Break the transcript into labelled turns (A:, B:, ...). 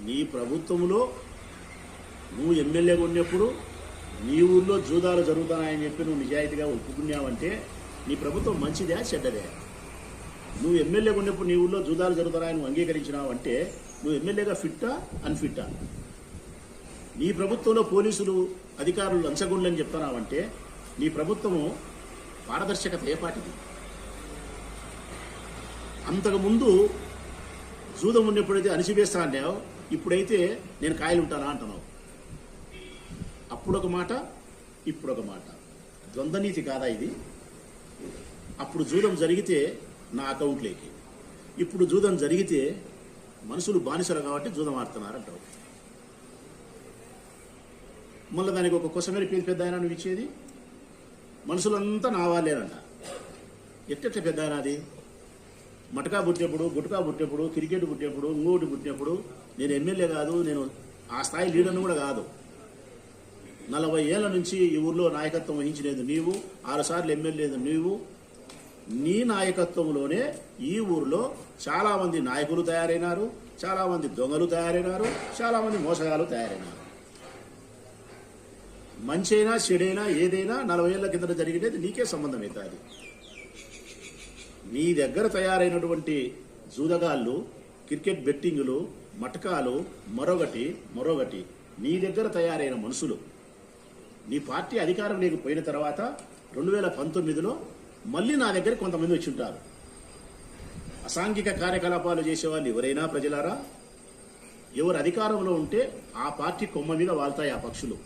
A: నీ ప్రభుత్వంలో నువ్వు ఎమ్మెల్యేగా ఉన్నప్పుడు నీ ఊర్లో జూదాలు జరుగుతున్నాయని చెప్పి నువ్వు నిజాయితీగా ఒప్పుకున్నావంటే నీ ప్రభుత్వం మంచిదే చెడ్డదే? నువ్వు ఎమ్మెల్యేగా ఉన్నప్పుడు నీ ఊర్లో జూదాలు జరుగుతున్నాయని నువ్వు అంగీకరించినావు అంటే నువ్వు ఎమ్మెల్యేగా ఫిట్టా అన్ఫిట్టా? నీ ప్రభుత్వంలో పోలీసులు అధికారులు లంచగొండ్లని చెప్తున్నావంటే నీ ప్రభుత్వము పారదర్శకత ఏ పాటిది? అంతకుముందు జూదం ఉన్నప్పుడైతే అణిచివేస్తా అన్నావు, ఇప్పుడైతే నేను కాయలు ఉంటానా అంటున్నావు. అప్పుడొక మాట, ఇప్పుడొక మాట. ద్వంద్వనీతి కాదా ఇది? అప్పుడు జూదం జరిగితే నా అకౌంట్లోకి, ఇప్పుడు జూదం జరిగితే మనుషులు బానిసలు కాబట్టి జూదం ఆడుతున్నారంటావు. మళ్ళీ దానికి ఒక కొసమేరి పేరు పెద్ద ఆయన నువ్వు ఇచ్చేది, మనుషులంతా నా వాళ్ళేనంట. ఎట్టెట్ట పెద్ద ఆయన అది? మటకా పుట్టినప్పుడు, గుటకా పుట్టినప్పుడు, క్రికెట్ పుట్టినప్పుడు, ఇంకోటి పుట్టినప్పుడు నేను ఎమ్మెల్యే కాదు, నేను ఆ స్థాయి లీడర్ని కూడా కాదు. 40 ఏళ్ల నుంచి ఈ ఊర్లో నాయకత్వం వహించలేదు నీవు, 6 సార్లు ఎమ్మెల్యే నీవు. నీ నాయకత్వంలోనే ఈ ఊర్లో చాలా మంది నాయకులు తయారైనారు, చాలా మంది దొంగలు తయారైనారు, చాలా మంది మోసగాలు తయారైనారు. మంచైనా చెడైనా ఏదైనా 40 ఏళ్ల కిందట జరిగినది నీకే సంబంధం అవుతుంది. నీ దగ్గర తయారైనటువంటి జూదగాళ్ళు, క్రికెట్ బెట్టింగులు, మటకాలు, మరొకటి నీ దగ్గర తయారైన మనుషులు నీ పార్టీ అధికారం లేకపోయిన తర్వాత 2019లో మళ్ళీ నా దగ్గర కొంతమంది వచ్చి ఉంటారు. అసాంఘిక కార్యకలాపాలు చేసేవాళ్ళు ఎవరైనా ప్రజలారా, ఎవరు అధికారంలో ఉంటే ఆ పార్టీ కొమ్మ మీద వాళ్తాయి ఆ పక్షులు.